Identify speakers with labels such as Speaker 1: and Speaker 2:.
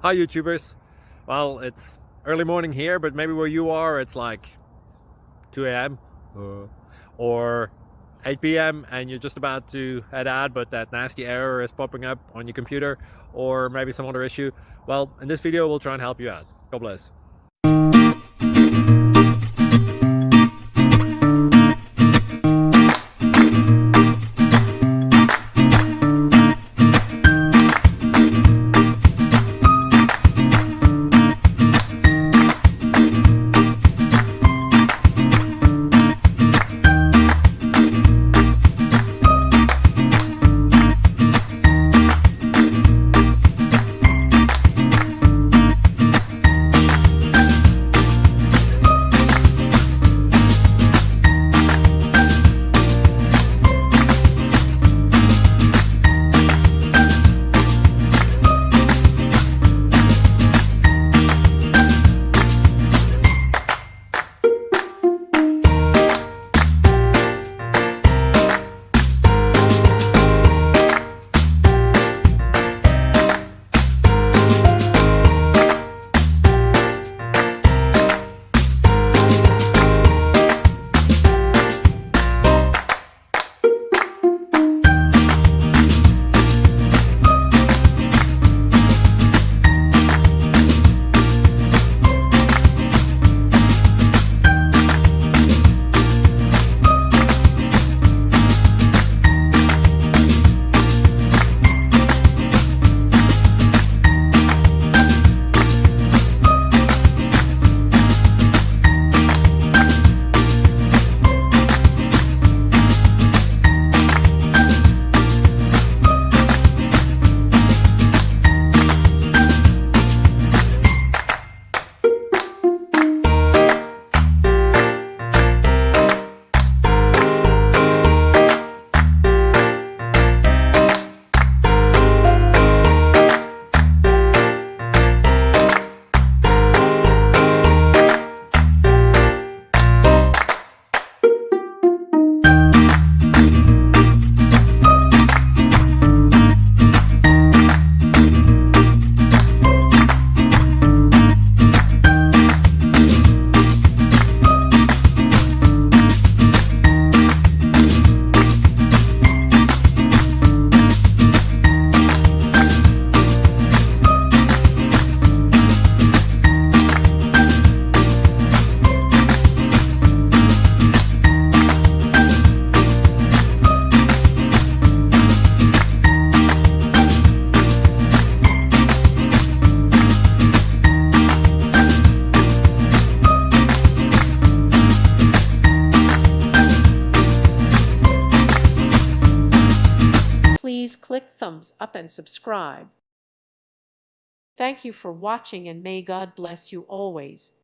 Speaker 1: Hi YouTubers. Well, it's early morning here, but maybe where you are it's like 2 a.m. Or 8 p.m. and you're just about to head out, but that nasty error is popping up on your computer, or maybe some other issue. Well, in this video we'll try and help you out. God bless.
Speaker 2: Please click thumbs up and subscribe. Thank you for watching and may God bless you always.